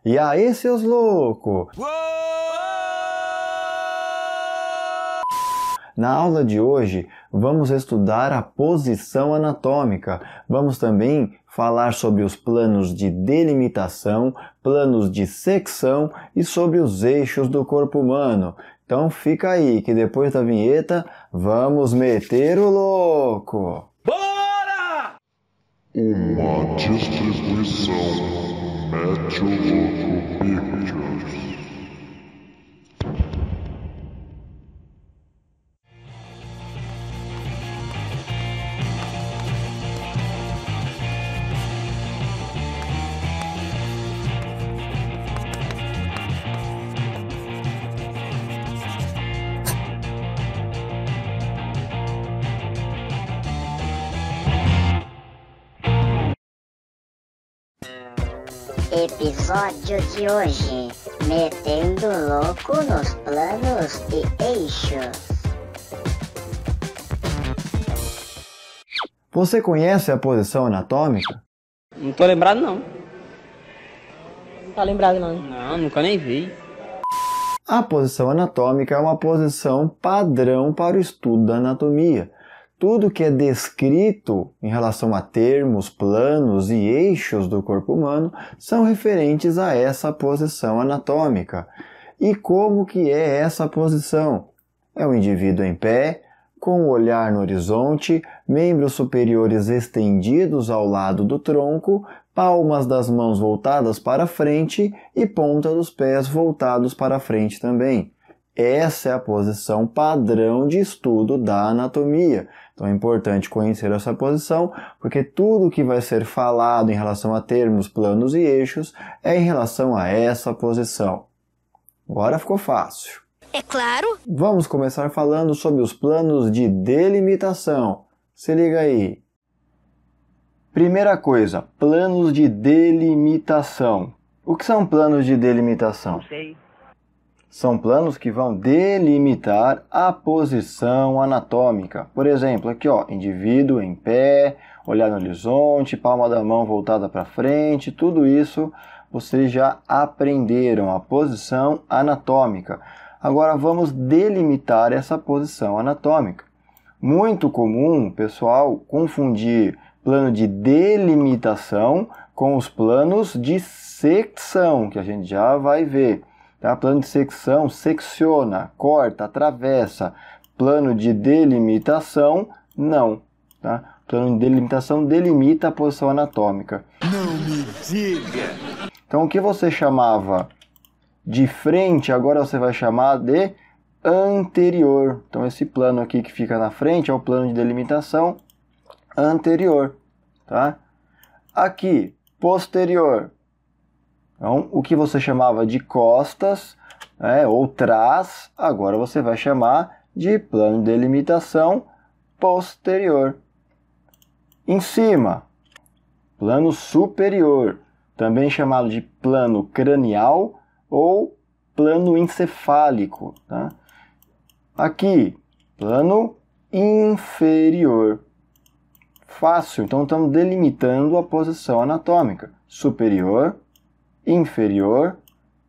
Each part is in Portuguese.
E aí, seus loucos? Na aula de hoje, vamos estudar a posição anatômica. Vamos também falar sobre os planos de delimitação, planos de secção e sobre os eixos do corpo humano. Então fica aí que depois da vinheta, vamos meter o louco! Bora! Uma distribuição Mete o Louco Pictures. Episódio de hoje: Metendo louco nos planos e eixos. Você conhece a posição anatômica? Não tô lembrado, não. Não tá lembrado, não. Não, nunca nem vi. A posição anatômica é uma posição padrão para o estudo da anatomia. Tudo que é descrito em relação a termos, planos e eixos do corpo humano são referentes a essa posição anatômica. E como que é essa posição? É o indivíduo em pé, com o olhar no horizonte, membros superiores estendidos ao lado do tronco, palmas das mãos voltadas para frente e ponta dos pés voltados para frente também. Essa é a posição padrão de estudo da anatomia. Então é importante conhecer essa posição, porque tudo que vai ser falado em relação a termos, planos e eixos é em relação a essa posição. Agora ficou fácil. É claro. Vamos começar falando sobre os planos de delimitação. Se liga aí. Primeira coisa, planos de delimitação. O que são planos de delimitação? Não sei. São planos que vão delimitar a posição anatômica. Por exemplo, aqui ó, indivíduo em pé, olhar no horizonte, palma da mão voltada para frente, tudo isso vocês já aprenderam, a posição anatômica. Agora vamos delimitar essa posição anatômica. Muito comum, pessoal, confundir plano de delimitação com os planos de secção, que a gente já vai ver. Tá? Plano de secção, secciona, corta, atravessa. Plano de delimitação, não. Tá? Plano de delimitação delimita a posição anatômica. Não me diga! Então, o que você chamava de frente, agora você vai chamar de anterior. Então, esse plano aqui que fica na frente é o plano de delimitação anterior. Tá? Aqui, posterior. Então, o que você chamava de costas, ou trás, agora você vai chamar de plano de delimitação posterior. Em cima, plano superior, também chamado de plano cranial ou plano encefálico. Tá? Aqui, plano inferior. Fácil, então estamos delimitando a posição anatômica. Superior, inferior,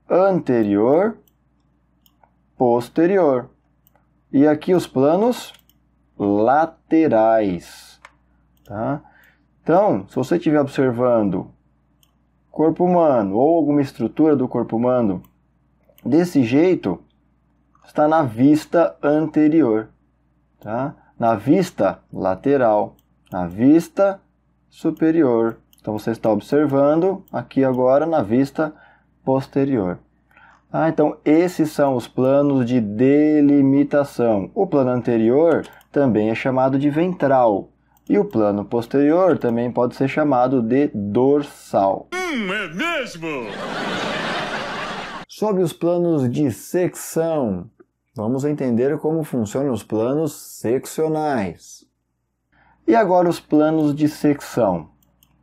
anterior, posterior. E aqui os planos laterais. Tá? Então, se você estiver observando corpo humano ou alguma estrutura do corpo humano desse jeito, está na vista anterior. Tá? Na vista lateral, na vista superior. Então, você está observando aqui agora na vista posterior. Então, esses são os planos de delimitação. O plano anterior também é chamado de ventral. E o plano posterior também pode ser chamado de dorsal. É mesmo? Sobre os planos de secção, vamos entender como funcionam os planos seccionais. E agora os planos de secção.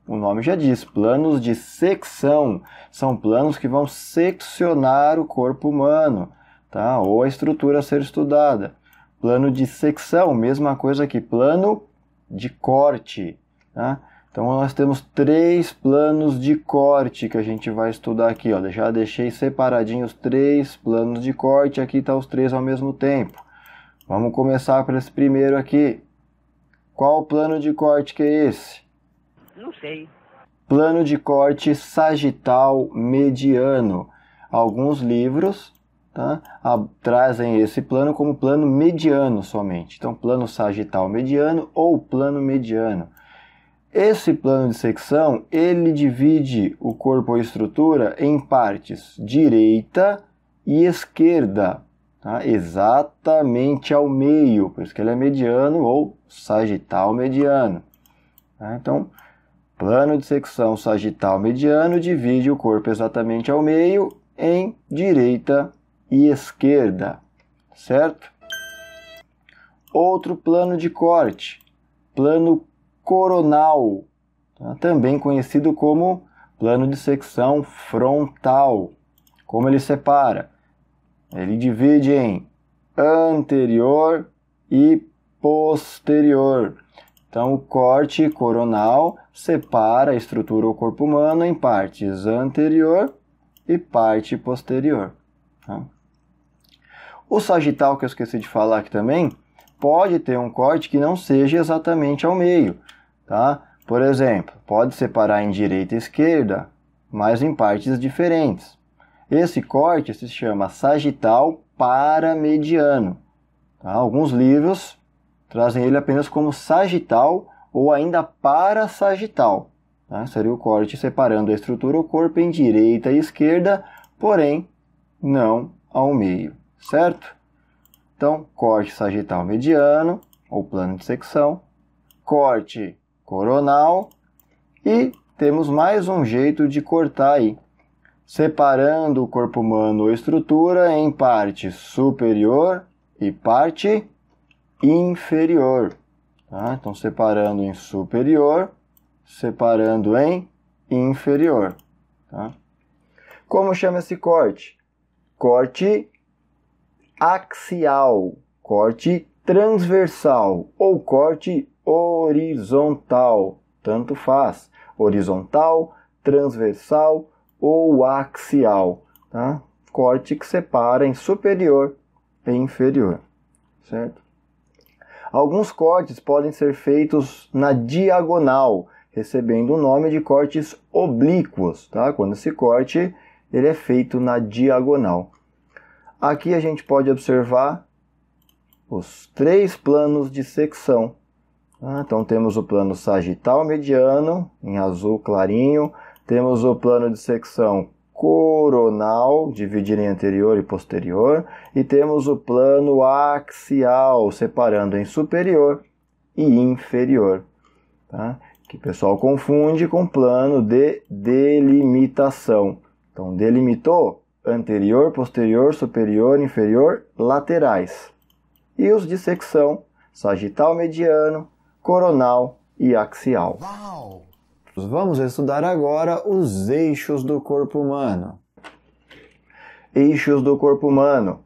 O nome já diz, planos de secção são planos que vão seccionar o corpo humano, tá? Ou a estrutura a ser estudada. Plano de secção, mesma coisa que plano de corte. Tá? Então nós temos 3 planos de corte que a gente vai estudar aqui. Ó. Já deixei separadinhos 3 planos de corte, aqui estão os 3 ao mesmo tempo. Vamos começar por esse primeiro aqui. Qual plano de corte que é esse? Não sei. Plano de corte sagital mediano. Alguns livros, tá, trazem esse plano como plano mediano somente. Então, plano sagital mediano ou plano mediano. Esse plano de secção, ele divide o corpo ou estrutura em partes direita e esquerda, tá? Exatamente ao meio, por isso que ele é mediano ou sagital mediano. Tá? Então, plano de secção sagital mediano divide o corpo exatamente ao meio em direita e esquerda, certo? Outro plano de corte, plano coronal, tá? Também conhecido como plano de secção frontal. Como ele separa? Ele divide em anterior e posterior. Então, o corte coronal separa a estrutura ou corpo humano em partes anterior e parte posterior. Tá? O sagital, que eu esqueci de falar aqui também, pode ter um corte que não seja exatamente ao meio. Tá? Por exemplo, pode separar em direita e esquerda, mas em partes diferentes. Esse corte se chama sagital paramediano. Tá? Alguns livros trazem ele apenas como sagital ou ainda parasagital. Tá? Seria o corte separando a estrutura ou corpo em direita e esquerda, porém não ao meio, certo? Então, corte sagital mediano, ou plano de secção, corte coronal, e temos mais um jeito de cortar aí, separando o corpo humano ou estrutura em parte superior e parte inferior. Tá? Então, separando em superior, separando em inferior. Tá? Como chama esse corte? Corte axial, corte transversal ou corte horizontal, tanto faz, horizontal, transversal ou axial, tá? Corte que separa em superior e inferior, certo? Alguns cortes podem ser feitos na diagonal, recebendo o nome de cortes oblíquos, tá? Quando esse corte ele é feito na diagonal. Aqui a gente pode observar os 3 planos de secção. Então temos o plano sagital mediano, em azul clarinho. Temos o plano de secção coronal, dividindo em anterior e posterior. E temos o plano axial, separando em superior e inferior. Tá? Que o pessoal confunde com plano de delimitação. Então delimitou anterior, posterior, superior, inferior, laterais. E os de secção sagital mediano, coronal e axial. Uau! Vamos estudar agora os eixos do corpo humano. Eixos do corpo humano.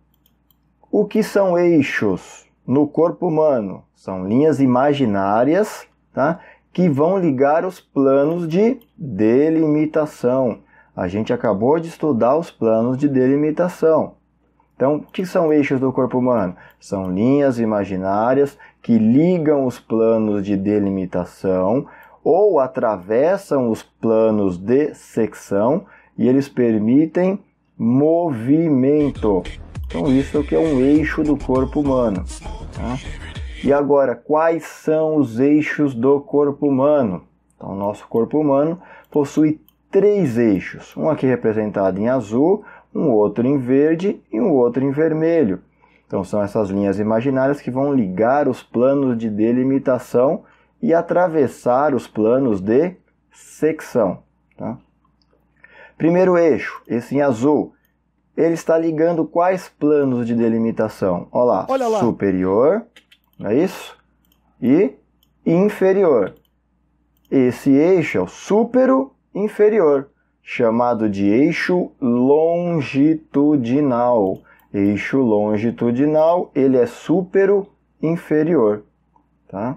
O que são eixos no corpo humano? São linhas imaginárias, tá? Que vão ligar os planos de delimitação. A gente acabou de estudar os planos de delimitação. Então, o que são eixos do corpo humano? São linhas imaginárias que ligam os planos de delimitação ou atravessam os planos de secção e eles permitem movimento. Então, isso é o que é um eixo do corpo humano. Tá? E agora, quais são os eixos do corpo humano? Então, o nosso corpo humano possui 3 eixos. Um aqui representado em azul, um outro em verde e um outro em vermelho. Então são essas linhas imaginárias que vão ligar os planos de delimitação e atravessar os planos de secção. Tá? Primeiro eixo, esse em azul, ele está ligando quais planos de delimitação? Olha lá, superior, não é isso? E inferior. Esse eixo é o supero-inferior, chamado de eixo longitudinal. Eixo longitudinal, ele é supero-inferior. Tá?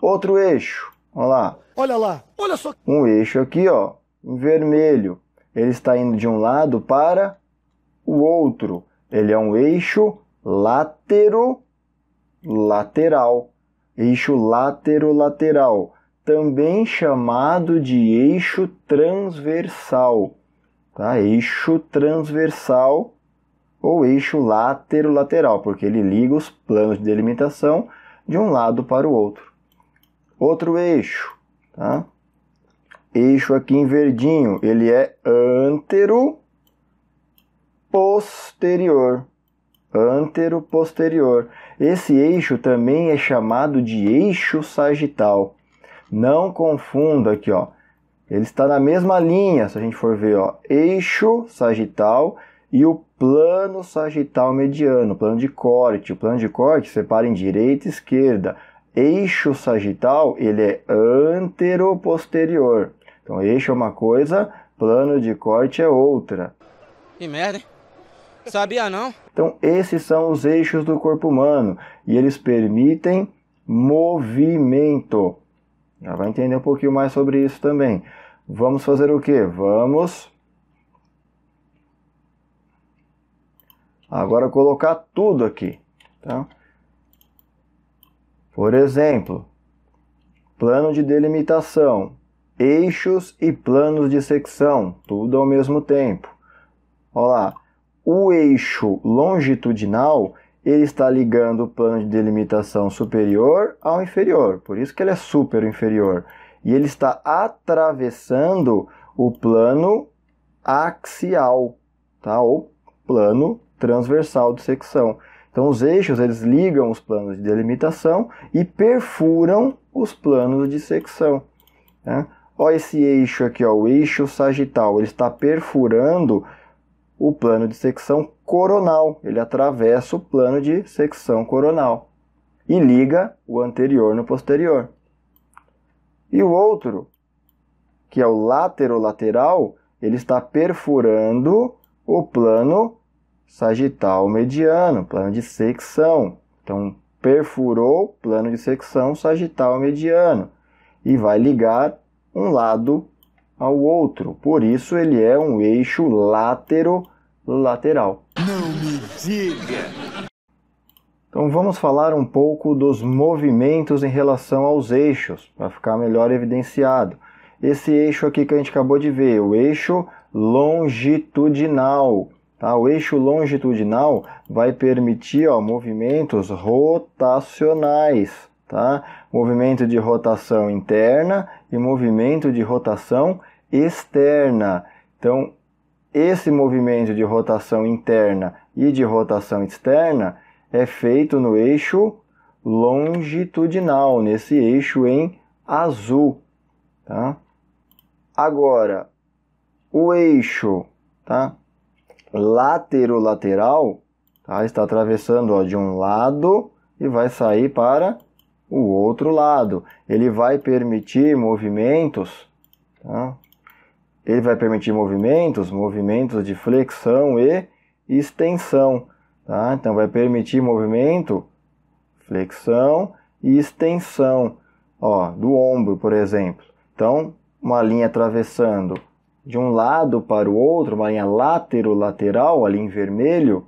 Outro eixo, Olha lá. Olha lá, olha só. Um eixo aqui, ó, em vermelho. Ele está indo de um lado para o outro. Ele é um eixo lateral. Eixo lateral. Também chamado de eixo transversal. Tá? Eixo transversal ou eixo lateral, porque ele liga os planos de delimitação de um lado para o outro. Outro eixo, tá? Eixo aqui em verdinho, ele é antero-posterior. Antero-posterior. Esse eixo também é chamado de eixo sagital. Não confunda aqui, ó. Ele está na mesma linha, se a gente for ver, ó. Eixo sagital e o plano sagital mediano, plano de corte. O plano de corte separa em direita e esquerda. Eixo sagital, ele é antero-posterior. Então, eixo é uma coisa, plano de corte é outra. Que merda, hein? Sabia não? Então, esses são os eixos do corpo humano e eles permitem movimento. Já vai entender um pouquinho mais sobre isso também. Vamos fazer o quê? Vamos agora colocar tudo aqui. Tá? Por exemplo, plano de delimitação, eixos e planos de secção, tudo ao mesmo tempo. Olha lá, o eixo longitudinal, ele está ligando o plano de delimitação superior ao inferior, por isso que ele é super inferior. E ele está atravessando o plano axial, tá? Ou plano transversal de secção. Então, os eixos, eles ligam os planos de delimitação e perfuram os planos de secção. Né? Olha esse eixo aqui, ó, o eixo sagital, ele está perfurando o plano de secção coronal. Ele atravessa o plano de secção coronal e liga o anterior no posterior. E o outro, que é o lateral, ele está perfurando o plano sagital mediano, plano de secção. Então, perfurou plano de secção sagital mediano e vai ligar um lado ao outro. Por isso, ele é um eixo lateral. Não me diga. Então, vamos falar um pouco dos movimentos em relação aos eixos, para ficar melhor evidenciado. Esse eixo aqui que a gente acabou de ver, o eixo longitudinal. Tá? O eixo longitudinal vai permitir, ó, movimentos rotacionais. Tá? Movimento de rotação interna e movimento de rotação externa. Então, esse movimento de rotação interna e de rotação externa é feito no eixo longitudinal, nesse eixo em azul. Tá? Agora, o eixo, tá? Lateral, tá? Está atravessando, ó, de um lado e vai sair para o outro lado. Ele vai permitir movimentos, tá? Ele vai permitir movimentos de flexão e extensão. Tá? Então, vai permitir movimento, flexão e extensão, ó, do ombro, por exemplo. Então, uma linha atravessando de um lado para o outro, uma linha lateral, ali em vermelho,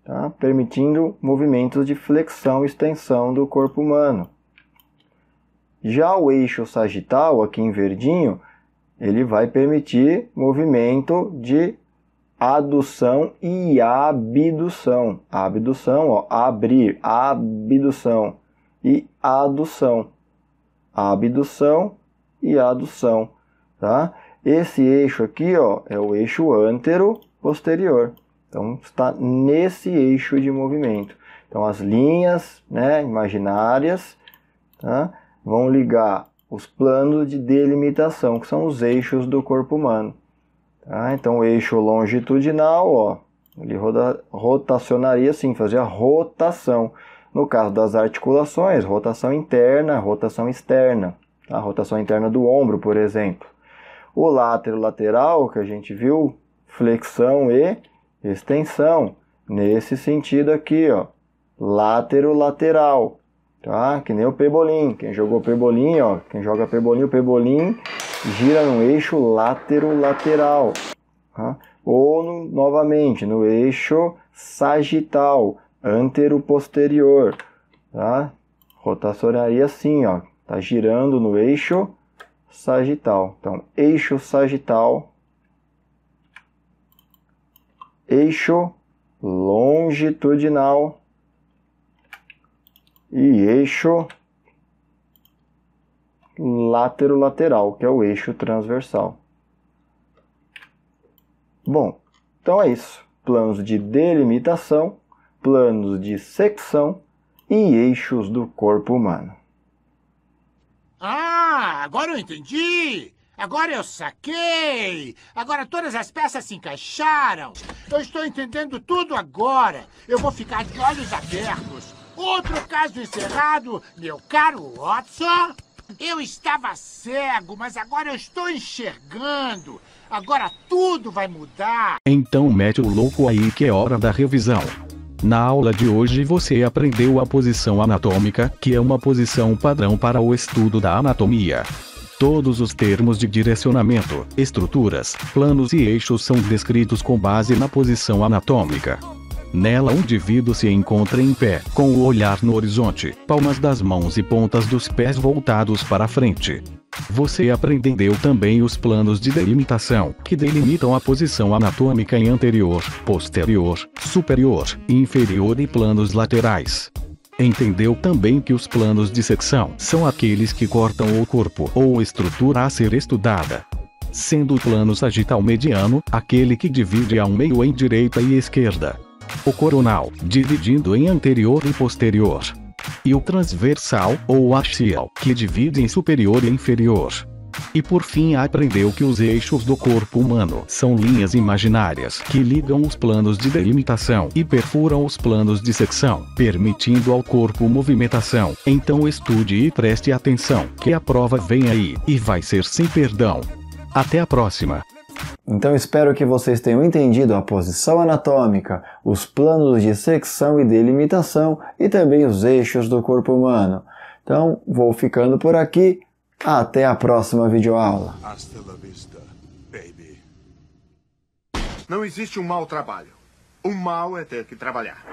tá? Permitindo movimentos de flexão e extensão do corpo humano. Já o eixo sagital, aqui em verdinho, ele vai permitir movimento de adução e abdução. Abdução, ó, abrir, abdução e adução. Abdução e adução, tá? Esse eixo aqui, ó, é o eixo antero-posterior. Então, está nesse eixo de movimento. Então, as linhas, né, imaginárias, tá, vão ligar os planos de delimitação, que são os eixos do corpo humano. Tá? Então, o eixo longitudinal, ó, ele rotacionaria assim, fazia rotação. No caso das articulações, rotação interna, rotação externa. Tá? Rotação interna do ombro, por exemplo. O lateral, que a gente viu, flexão e extensão. Nesse sentido aqui, ó, lateral. tá? Que nem o pebolim. Quem jogou pebolim, ó, quem joga pebolim, o pebolim gira no eixo lateral, tá? Ou novamente no eixo sagital, antero-posterior, tá? Rotacionaria assim, ó, tá girando no eixo sagital. Então, eixo sagital, eixo longitudinal e eixo lateral, que é o eixo transversal. Bom, então é isso. Planos de delimitação, planos de secção e eixos do corpo humano. Ah, agora eu entendi! Agora eu saquei! Agora todas as peças se encaixaram! Eu estou entendendo tudo agora! Eu vou ficar de olhos abertos! Outro caso encerrado, meu caro Watson! Eu estava cego, mas agora eu estou enxergando! Agora tudo vai mudar! Então mete o louco aí que é hora da revisão. Na aula de hoje você aprendeu a posição anatômica, que é uma posição padrão para o estudo da anatomia. Todos os termos de direcionamento, estruturas, planos e eixos são descritos com base na posição anatômica. Nela, o indivíduo se encontra em pé, com o olhar no horizonte, palmas das mãos e pontas dos pés voltados para a frente. Você aprendeu também os planos de delimitação, que delimitam a posição anatômica em anterior, posterior, superior, inferior e planos laterais. Entendeu também que os planos de secção são aqueles que cortam o corpo ou estrutura a ser estudada. Sendo o plano sagital mediano, aquele que divide ao meio em direita e esquerda. O coronal, dividindo em anterior e posterior. E o transversal, ou axial, que divide em superior e inferior. E por fim aprendeu que os eixos do corpo humano são linhas imaginárias que ligam os planos de delimitação e perfuram os planos de secção, permitindo ao corpo movimentação. Então estude e preste atenção, que a prova vem aí, e vai ser sem perdão. Até a próxima! Então espero que vocês tenham entendido a posição anatômica, os planos de secção e delimitação e também os eixos do corpo humano. Então vou ficando por aqui, até a próxima videoaula. Hasta la vista, baby. Não existe um mau trabalho. O mal é ter que trabalhar.